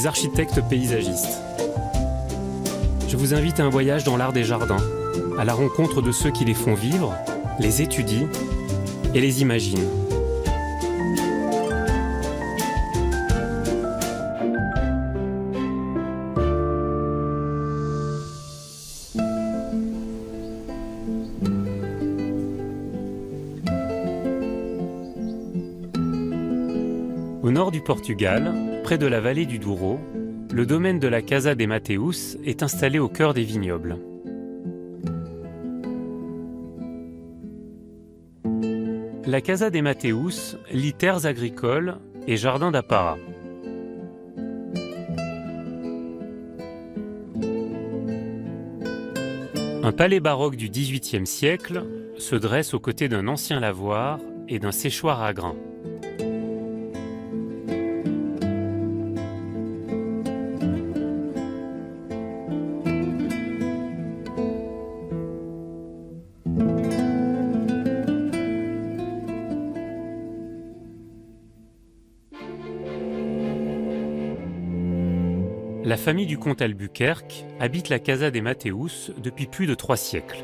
des architectes paysagistes. Je vous invite à un voyage dans l'art des jardins, à la rencontre de ceux qui les font vivre, les étudient et les imaginent. Au nord du Portugal, près de la vallée du Douro, le domaine de la Casa de Mateus est installé au cœur des vignobles. La Casa de Mateus lie terres agricoles et jardins d'apparat. Un palais baroque du XVIIIe siècle se dresse aux côtés d'un ancien lavoir et d'un séchoir à grains. La famille du comte Albuquerque habite la Casa de Mateus depuis plus de 3 siècles.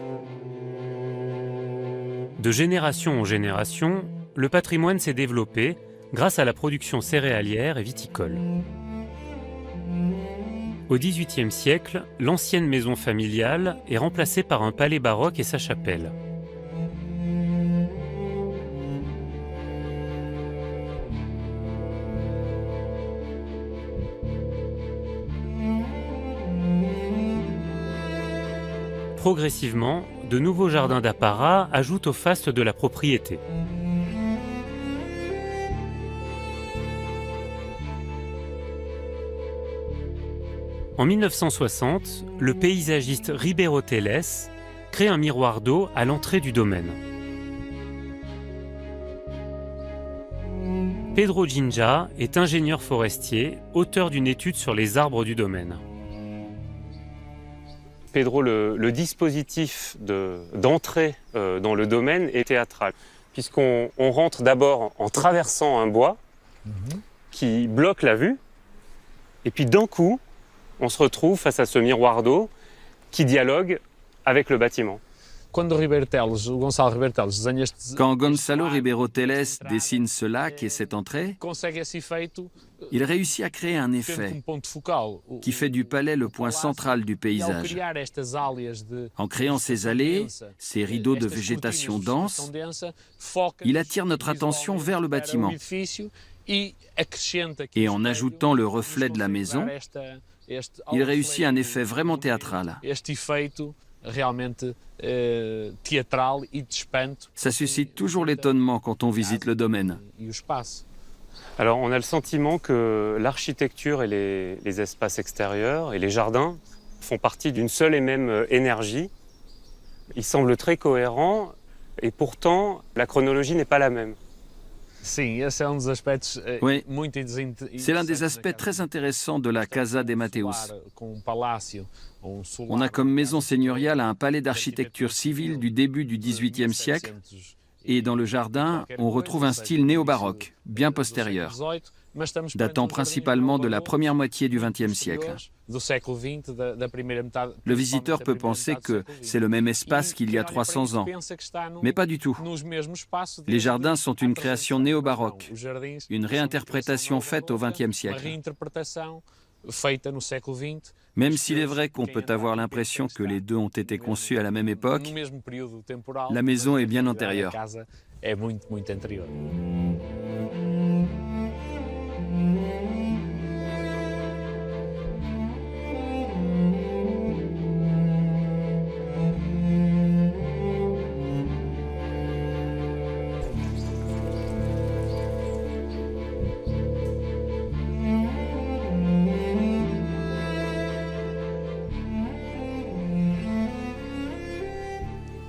De génération en génération, le patrimoine s'est développé grâce à la production céréalière et viticole. Au XVIIIe siècle, l'ancienne maison familiale est remplacée par un palais baroque et sa chapelle. Progressivement, de nouveaux jardins d'apparat ajoutent au faste de la propriété. En 1960, le paysagiste Ribeiro Teles crée un miroir d'eau à l'entrée du domaine. Pedro Ginja est ingénieur forestier, auteur d'une étude sur les arbres du domaine. Pedro, le dispositif d'entrée dans le domaine est théâtral, puisqu'on rentre d'abord en traversant un bois qui bloque la vue, et puis d'un coup, on se retrouve face à ce miroir d'eau qui dialogue avec le bâtiment. Quand Gonçalo Ribeiro Teles dessine ce lac et cette entrée, il réussit à créer un effet qui fait du palais le point central du paysage. En créant ces allées, ces rideaux de végétation dense, il attire notre attention vers le bâtiment. Et en ajoutant le reflet de la maison, il réussit un effet vraiment théâtral. Ça suscite toujours l'étonnement quand on visite le domaine. Alors on a le sentiment que l'architecture et les espaces extérieurs et les jardins font partie d'une seule et même énergie. Ils semblent très cohérents et pourtant la chronologie n'est pas la même. Oui, c'est l'un des aspects très intéressants de la Casa de Mateus. On a comme maison seigneuriale un palais d'architecture civile du début du XVIIIe siècle et dans le jardin, on retrouve un style néo-baroque, bien postérieur, datant principalement de la première moitié du XXe siècle. Le visiteur peut penser que c'est le même espace qu'il y a 300 ans, mais pas du tout. Les jardins sont une création néo-baroque, une réinterprétation faite au XXe siècle. Même s'il est vrai qu'on peut avoir l'impression que les deux ont été conçus à la même époque, la maison est bien antérieure.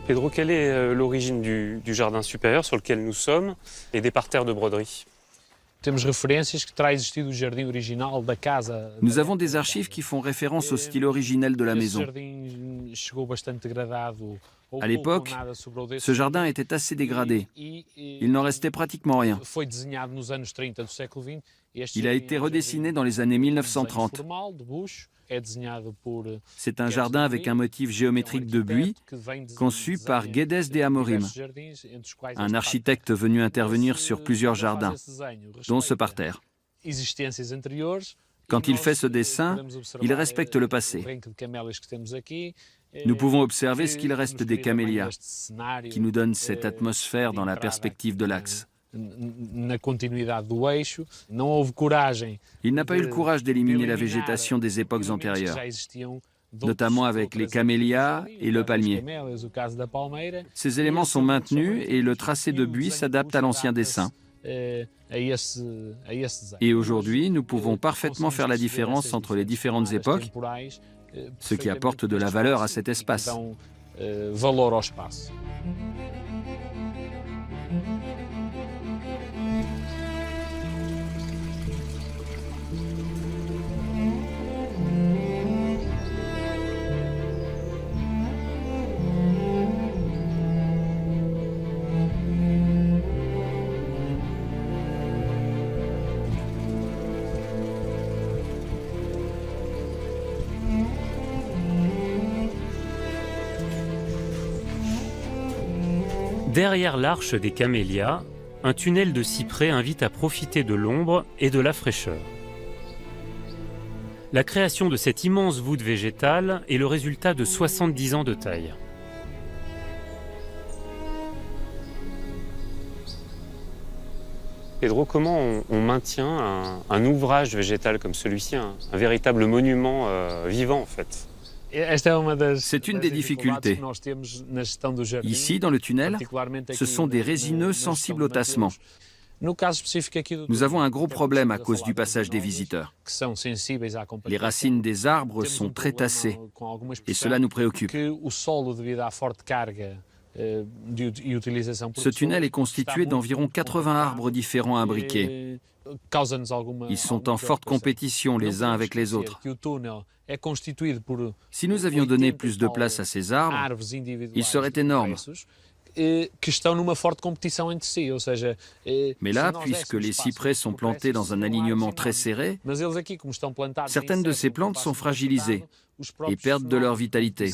Pedro, quelle est l'origine du jardin supérieur sur lequel nous sommes et des parterres de broderie? Nous avons des archives qui font référence au style originel de la maison. À l'époque, ce jardin était assez dégradé. Il n'en restait pratiquement rien. Il a été redessiné dans les années 1930. C'est un jardin avec un motif géométrique de buis conçu par Guedes de Amorim, un architecte venu intervenir sur plusieurs jardins, dont ce parterre. Quand il fait ce dessin, il respecte le passé. Nous pouvons observer ce qu'il reste des camélias, qui nous donnent cette atmosphère dans la perspective de l'axe. Il n'a pas eu le courage d'éliminer la végétation des époques antérieures, notamment avec les camélias et le palmier. Ces éléments sont maintenus et le tracé de buis s'adapte à l'ancien dessin. Et aujourd'hui, nous pouvons parfaitement faire la différence entre les différentes époques, ce qui apporte de la valeur à cet espace. Derrière l'arche des camélias, un tunnel de cyprès invite à profiter de l'ombre et de la fraîcheur. La création de cette immense voûte végétale est le résultat de 70 ans de taille. Pedro, comment on maintient un ouvrage végétal comme celui-ci, un véritable monument vivant en fait? C'est une des difficultés. Ici, dans le tunnel, ce sont des résineux sensibles au tassement. Nous avons un gros problème à cause du passage des visiteurs. Les racines des arbres sont très tassées et cela nous préoccupe. Ce tunnel est constitué d'environ 80 arbres différents imbriqués. Ils sont en forte compétition les uns avec les autres. Si nous avions donné plus de place à ces arbres, ils seraient énormes. Mais là, puisque les cyprès sont plantés dans un alignement très serré, certaines de ces plantes sont fragilisées et perdent de leur vitalité.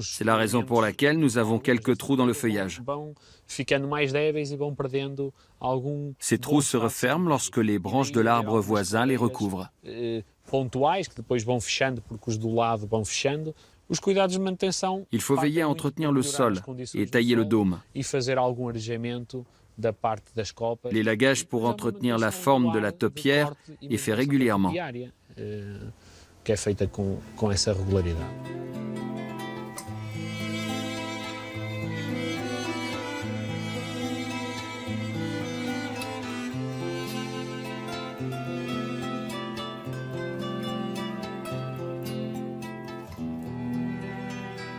C'est la raison pour laquelle nous avons quelques trous dans le feuillage. Ces trous se referment lorsque les branches de l'arbre voisin les recouvrent. Il faut veiller à entretenir le sol et tailler le dôme. L'élagage pour entretenir la forme de la taupière est fait régulièrement.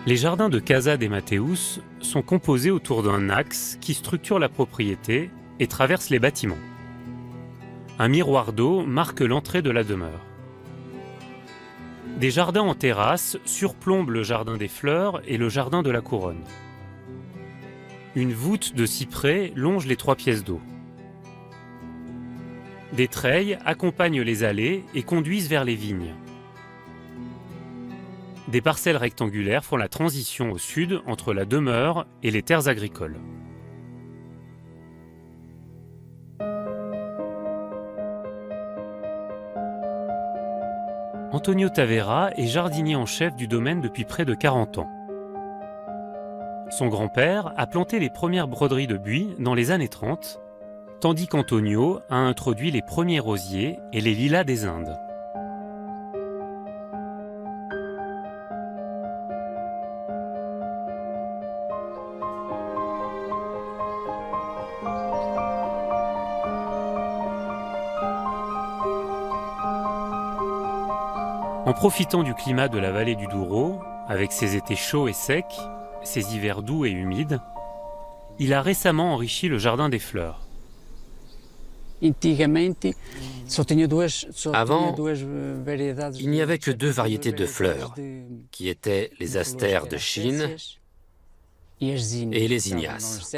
Les jardins de Casa de Mateus sont composés autour d'un axe qui structure la propriété et traverse les bâtiments. Un miroir d'eau marque l'entrée de la demeure. Des jardins en terrasse surplombent le jardin des fleurs et le jardin de la couronne. Une voûte de cyprès longe les 3 pièces d'eau. Des treilles accompagnent les allées et conduisent vers les vignes. Des parcelles rectangulaires font la transition au sud entre la demeure et les terres agricoles. Antonio Tavera est jardinier en chef du domaine depuis près de 40 ans. Son grand-père a planté les premières broderies de buis dans les années 30, tandis qu'Antonio a introduit les premiers rosiers et les lilas des Indes. En profitant du climat de la vallée du Douro, avec ses étés chauds et secs, ses hivers doux et humides, il a récemment enrichi le jardin des fleurs. Avant, il n'y avait que deux variétés de fleurs, qui étaient les astères de Chine et les ignaces.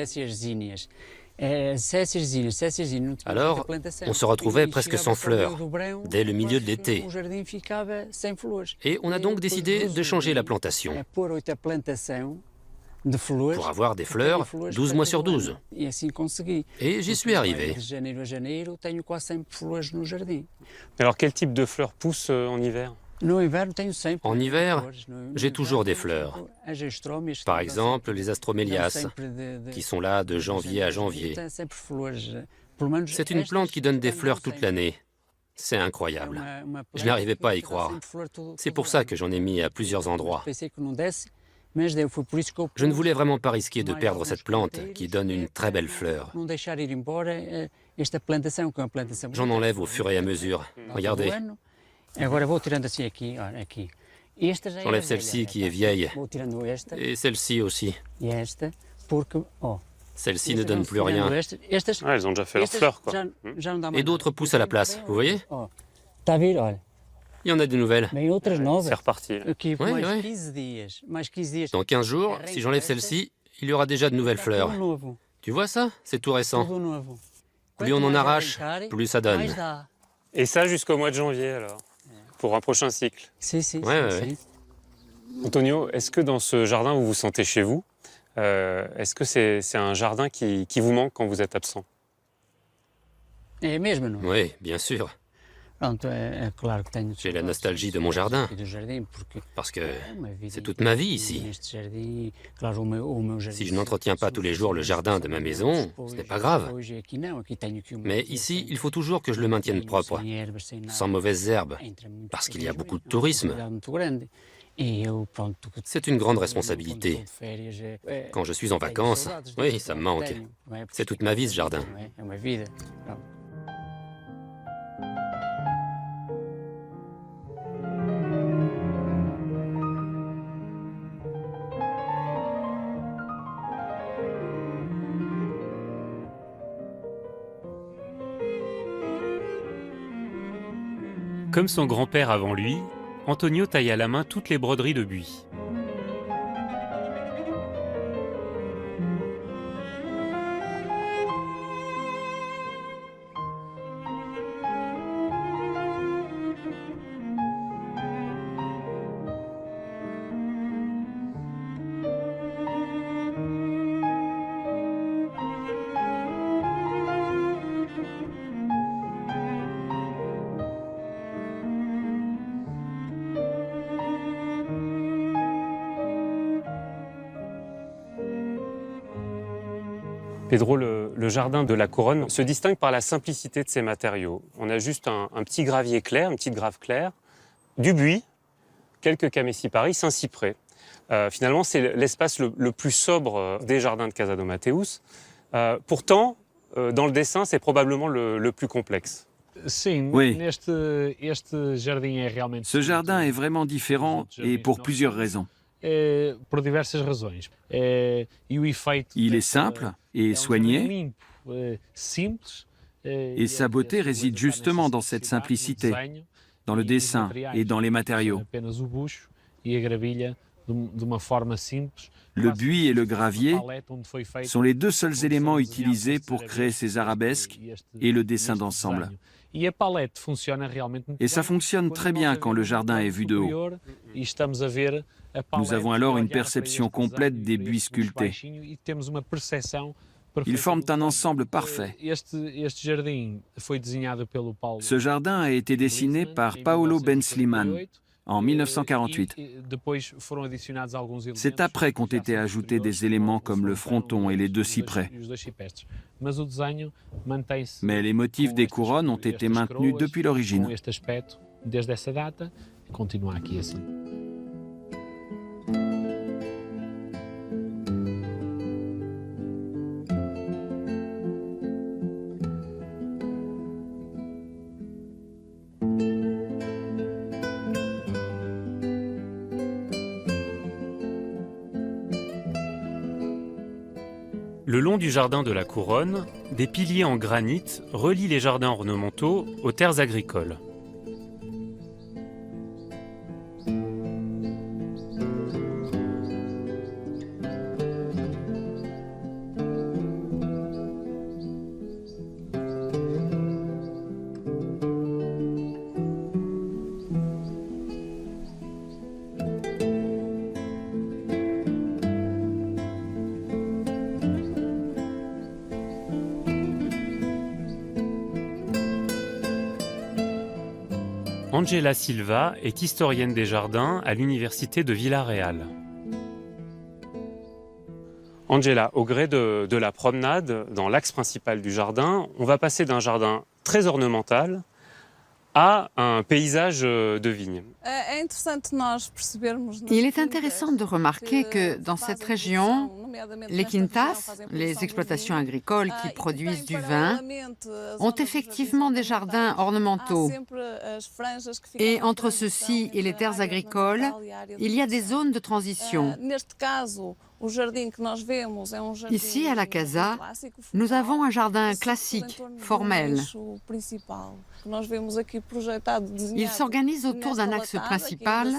Alors, on se retrouvait presque sans fleurs, dès le milieu de l'été. Et on a donc décidé de changer la plantation, pour avoir des fleurs 12 mois sur 12. Et j'y suis arrivé. Alors quel type de fleurs poussent en hiver? En hiver, j'ai toujours des fleurs. Par exemple, les astromélias, qui sont là de janvier à janvier. C'est une plante qui donne des fleurs toute l'année. C'est incroyable. Je n'arrivais pas à y croire. C'est pour ça que j'en ai mis à plusieurs endroits. Je ne voulais vraiment pas risquer de perdre cette plante qui donne une très belle fleur. J'en enlève au fur et à mesure. Regardez. J'enlève celle-ci qui est vieille. Et celle-ci aussi. Celle-ci ne donne plus rien. Ouais, elles ont déjà fait leurs fleurs, quoi. Et d'autres poussent à la place, vous voyez? Il y en a des nouvelles. C'est reparti. Oui. Dans 15 jours, si j'enlève celle-ci, il y aura déjà de nouvelles fleurs. Tu vois ça? C'est tout récent. Plus on en arrache, plus ça donne. Et ça jusqu'au mois de janvier, alors, pour un prochain cycle. Ouais. Antonio, est-ce que dans ce jardin, vous vous sentez chez vous? Est-ce que c'est un jardin qui vous manque quand vous êtes absent? Oui, bien sûr. J'ai la nostalgie de mon jardin, parce que c'est toute ma vie ici. Si je n'entretiens pas tous les jours le jardin de ma maison, ce n'est pas grave. Mais ici, il faut toujours que je le maintienne propre, sans mauvaises herbes, parce qu'il y a beaucoup de tourisme. C'est une grande responsabilité. Quand je suis en vacances, oui, ça me manque. C'est toute ma vie, ce jardin. Comme son grand-père avant lui, Antonio taille à la main toutes les broderies de buis. Pedro, le jardin de la Couronne se distingue par la simplicité de ses matériaux. On a juste un petit gravier clair, une petite grave claire, du buis, quelques camésipari, un cyprès. Finalement, c'est l'espace le plus sobre des jardins de Casa do Mateus. Pourtant, dans le dessin, c'est probablement le plus complexe. Oui, ce jardin est vraiment différent et pour plusieurs raisons. Il est simple et soigné, et sa beauté réside justement dans cette simplicité, dans le dessin et dans les matériaux. Le buis et le gravier sont les deux seuls éléments utilisés pour créer ces arabesques et le dessin d'ensemble. Et ça fonctionne très bien quand le jardin est vu de haut. Nous avons alors une perception complète des buis sculptés. Ils forment un ensemble parfait. Ce jardin a été dessiné par Paulo Ben Slimane en 1948. C'est après qu'ont été ajoutés des éléments comme le fronton et les deux cyprès. Mais les motifs des couronnes ont été maintenus depuis l'origine. Le long du jardin de la Couronne, des piliers en granit relient les jardins ornementaux aux terres agricoles. Angela Silva est historienne des jardins à l'université de Vila-Real. Angela, au gré de la promenade dans l'axe principal du jardin, on va passer d'un jardin très ornemental à un paysage de vignes. Il est intéressant de remarquer que dans cette région, les quintas, les exploitations agricoles qui produisent du vin, ont effectivement des jardins ornementaux. Et entre ceux-ci et les terres agricoles, il y a des zones de transition. Ici, à la Casa, nous avons un jardin classique, formel. Il s'organise autour d'un axe principal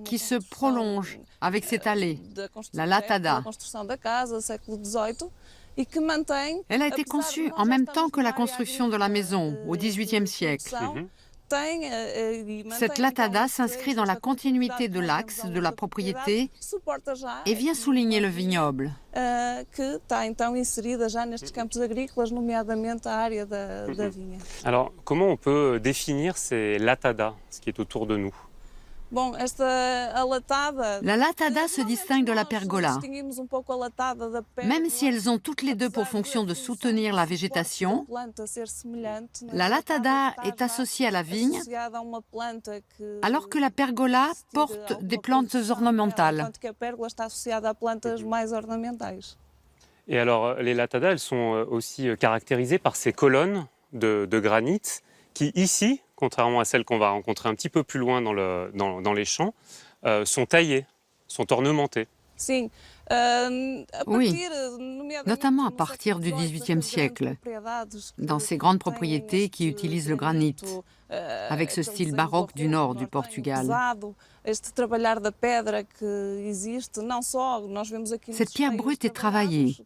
qui se prolonge avec cette allée, la Latada. Elle a été conçue en même temps que la construction de la maison, au XVIIIe siècle. Cette latada s'inscrit dans la continuité de l'axe de la propriété et vient souligner le vignoble. Alors, comment on peut définir ces latadas, ce qui est autour de nous? La latada se distingue de la pergola. Même si elles ont toutes les deux pour fonction de soutenir la végétation, la latada est associée à la vigne, alors que la pergola porte des plantes ornementales. Et alors, les latadas, elles sont aussi caractérisées par ces colonnes de granit qui, ici, contrairement à celles qu'on va rencontrer un petit peu plus loin dans les champs, sont taillées, sont ornementées. Oui, notamment à partir du XVIIIe siècle, dans ces grandes propriétés qui utilisent le granit, avec ce style baroque du nord du Portugal. Cette pierre brute est travaillée,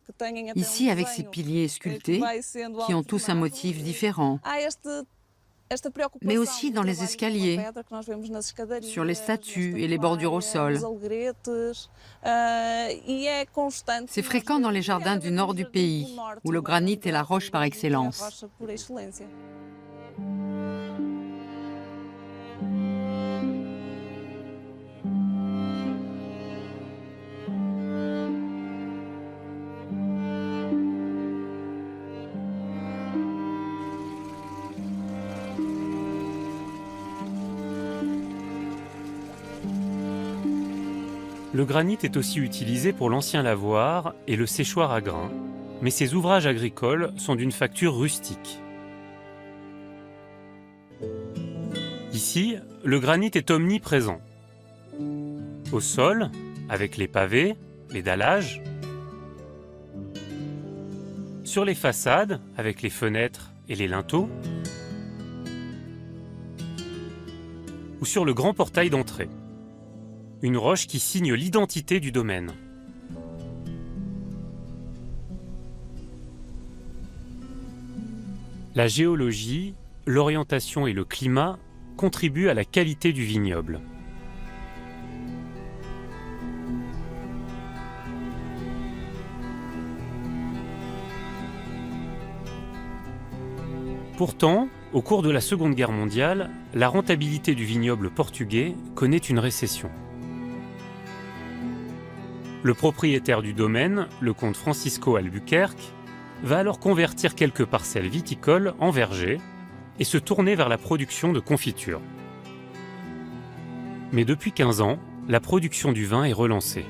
ici avec ces piliers sculptés, qui ont tous un motif différent, mais aussi dans les escaliers, sur les statues et les bordures au sol. C'est fréquent dans les jardins du nord du pays, où le granit est la roche par excellence. Le granit est aussi utilisé pour l'ancien lavoir et le séchoir à grains, mais ces ouvrages agricoles sont d'une facture rustique. Ici, le granit est omniprésent. Au sol, avec les pavés, les dallages. Sur les façades, avec les fenêtres et les linteaux. Ou sur le grand portail d'entrée. Une roche qui signe l'identité du domaine. La géologie, l'orientation et le climat contribuent à la qualité du vignoble. Pourtant, au cours de la Seconde Guerre mondiale, la rentabilité du vignoble portugais connaît une récession. Le propriétaire du domaine, le comte Francisco Albuquerque, va alors convertir quelques parcelles viticoles en vergers et se tourner vers la production de confitures. Mais depuis 15 ans, la production du vin est relancée.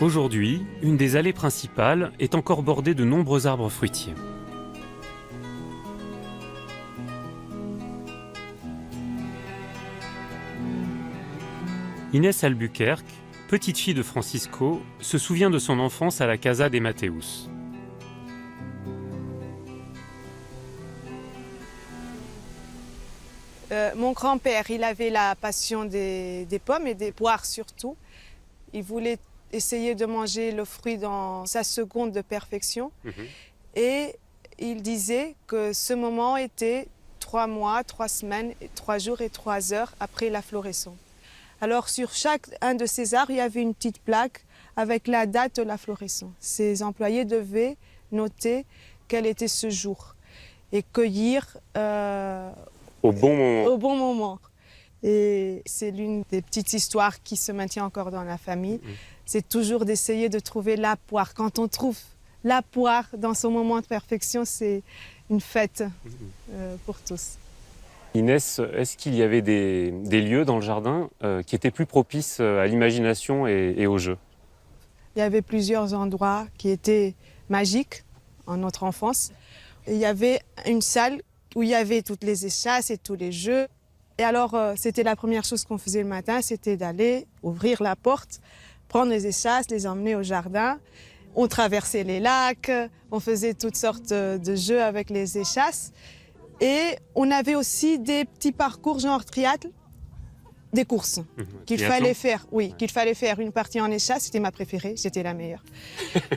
Aujourd'hui, une des allées principales est encore bordée de nombreux arbres fruitiers. Inès Albuquerque, petite fille de Francisco, se souvient de son enfance à la Casa de Mateus. Mon grand-père, il avait la passion des pommes et des poires surtout. Il voulait essayer de manger le fruit dans sa seconde de perfection. Et il disait que ce moment était 3 mois, 3 semaines, 3 jours et 3 heures après la floraison. Alors sur chaque un de ces arbres, il y avait une petite plaque avec la date de la floraison. Ces employés devaient noter quel était ce jour et cueillir au bon moment. Au bon moment. Et c'est l'une des petites histoires qui se maintient encore dans la famille. C'est toujours d'essayer de trouver la poire. Quand on trouve la poire dans son moment de perfection, c'est une fête pour tous. Inès, est-ce qu'il y avait des lieux dans le jardin qui étaient plus propices à l'imagination et au jeu? Il y avait plusieurs endroits qui étaient magiques en notre enfance. Et il y avait une salle où il y avait toutes les échasses et tous les jeux. Et alors, c'était la première chose qu'on faisait le matin, c'était d'aller ouvrir la porte, prendre les échasses, les emmener au jardin. On traversait les lacs, on faisait toutes sortes de jeux avec les échasses. Et on avait aussi des petits parcours genre triathlon, des courses qu'il fallait faire. Oui, qu'il fallait faire. Une partie en échasse, c'était ma préférée, j'étais la meilleure.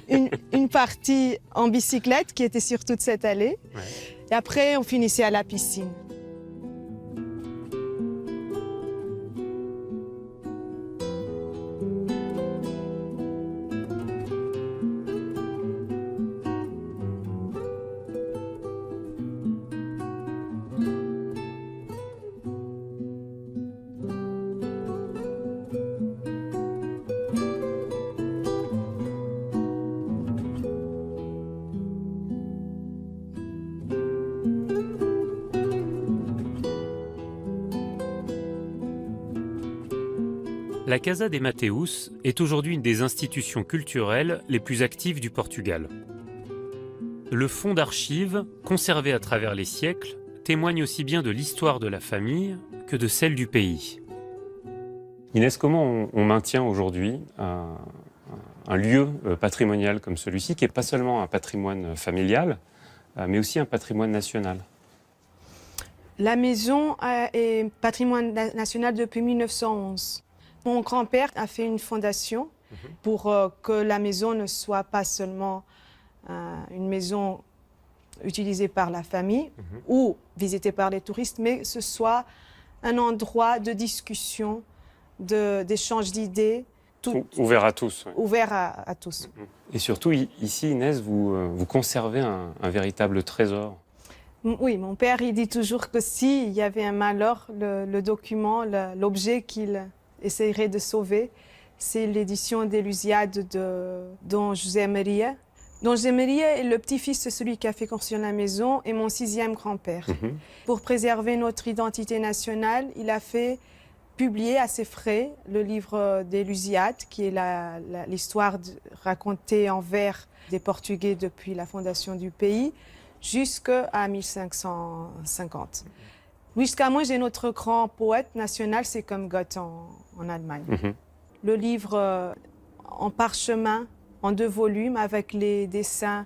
une partie en bicyclette qui était sur toute cette allée. Et après, on finissait à la piscine. La Casa de Mateus est aujourd'hui une des institutions culturelles les plus actives du Portugal. Le fonds d'archives, conservé à travers les siècles, témoigne aussi bien de l'histoire de la famille que de celle du pays. Inès, comment on maintient aujourd'hui un lieu patrimonial comme celui-ci, qui n'est pas seulement un patrimoine familial, mais aussi un patrimoine national? La maison est patrimoine national depuis 1911. Mon grand-père a fait une fondation pour que la maison ne soit pas seulement une maison utilisée par la famille ou visitée par les touristes, mais que ce soit un endroit de discussion, d'échange d'idées. Ouvert à tous. Ouais. Ouvert à tous. Et surtout, ici, Inès, vous conservez un véritable trésor. Oui, mon père, il dit toujours que s'il y avait un malheur, le document, l'objet qu'il essayerait de sauver, c'est l'édition des Lusíadas de Dom José Maria. Dom José Maria est le petit-fils de celui qui a fait construire la maison et mon 6e grand-père. Pour préserver notre identité nationale, il a fait publier à ses frais le livre des Lusíadas, qui est l'histoire racontée en vers des Portugais depuis la fondation du pays, jusqu'à 1550. Jusqu'à moi, j'ai notre grand poète national, c'est comme Goethe en Allemagne. Le livre en parchemin, en 2 volumes, avec les dessins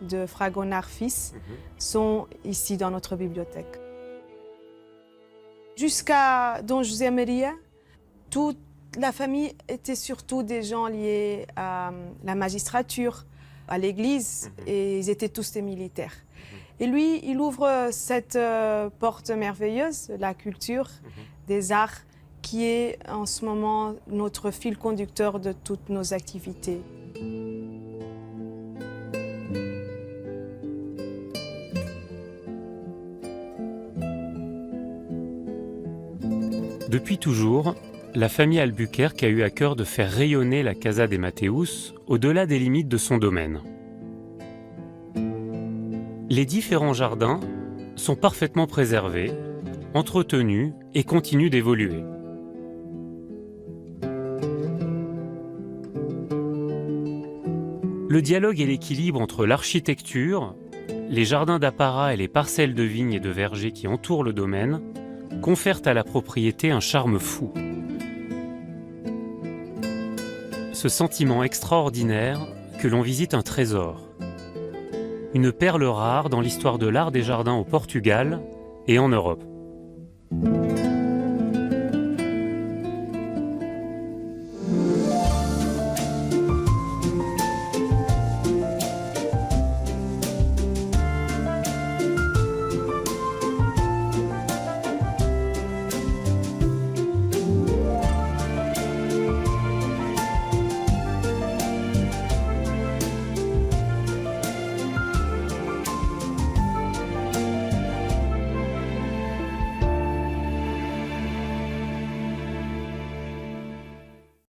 de Fragonard fils, sont ici dans notre bibliothèque. Jusqu'à Dom José Maria, toute la famille était surtout des gens liés à la magistrature, à l'église, et ils étaient tous des militaires. Et lui, il ouvre cette porte merveilleuse, la culture, des arts, qui est en ce moment notre fil conducteur de toutes nos activités. Depuis toujours, la famille Albuquerque a eu à cœur de faire rayonner la Casa de Mateus au-delà des limites de son domaine. Les différents jardins sont parfaitement préservés, entretenus et continuent d'évoluer. Le dialogue et l'équilibre entre l'architecture, les jardins d'apparat et les parcelles de vignes et de vergers qui entourent le domaine confèrent à la propriété un charme fou. Ce sentiment extraordinaire que l'on visite un trésor, une perle rare dans l'histoire de l'art des jardins au Portugal et en Europe.